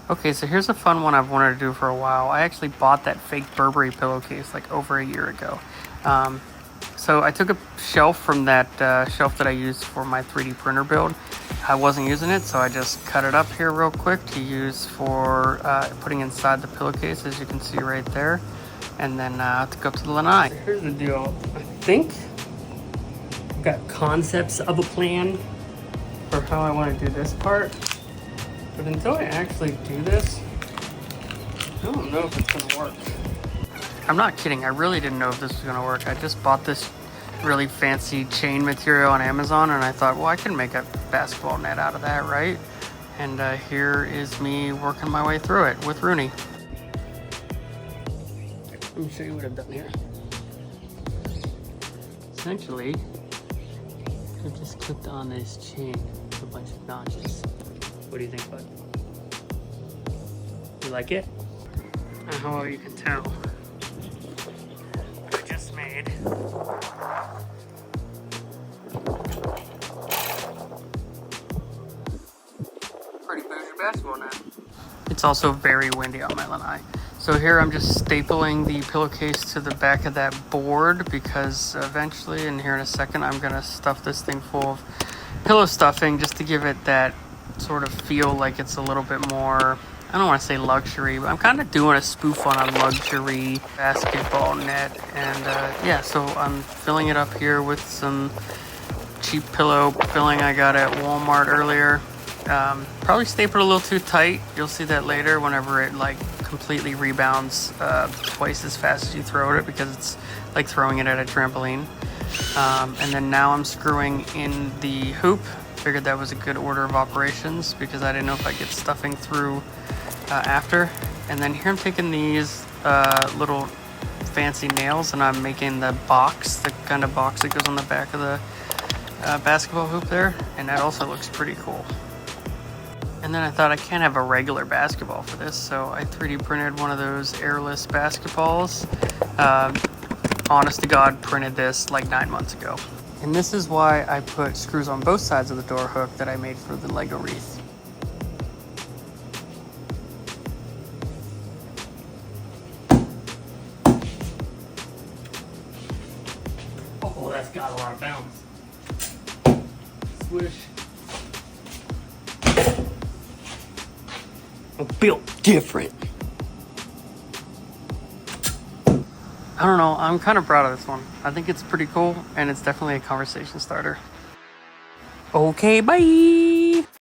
Okay, so here's a fun one I've wanted to do for a while. I actually bought that fake Burberry pillowcase like over a year ago. So I took a shelf from that shelf that I used for my 3D printer build. I wasn't using it, so I just cut it up here real quick to use for putting inside the pillowcase, as you can see right there. And then to go up to the lanai. Here's the deal. I think I've got concepts of a plan for how I want to do this part. But until I actually do this, I don't know if it's gonna work. I'm not kidding, I really didn't know if this was gonna work. I just bought this really fancy chain material on Amazon and I thought, well, I can make a basketball net out of that, right? And here is me working my way through it with Rooney. Let me show you what I've done here. Essentially, I just clipped on this chain with a bunch of notches. What do you think, bud? You like it? How well you can tell, I just made pretty bougie basketball net. It's also very windy on my lanai. So here I'm just stapling the pillowcase to the back of that board because eventually, and here in a second, I'm gonna stuff this thing full of pillow stuffing just to give it that sort of feel like it's a little bit more, I don't want to say luxury, but I'm kind of doing a spoof on a luxury basketball net. And yeah, so I'm filling it up here with some cheap pillow filling I got at Walmart earlier. Probably stapled a little too tight. You'll see that later whenever it like completely rebounds twice as fast as you throw it, because it's like throwing it at a trampoline. And then now I'm screwing in the hoop. Figured that was a good order of operations because I didn't know if I'd get stuffing through after. And then here I'm taking these little fancy nails and I'm making the box, the kind of box that goes on the back of the basketball hoop there, and that also looks pretty cool. And then I thought I can't have a regular basketball for this, so I 3D printed one of those airless basketballs. Honest to God, printed this like 9 months ago. And this is why I put screws on both sides of the door hook that I made for the Lego wreath. Oh, that's got a lot of bounce. Swish. I'm built different. I don't know, I'm kind of proud of this one. I think it's pretty cool, and it's definitely a conversation starter. Okay, bye!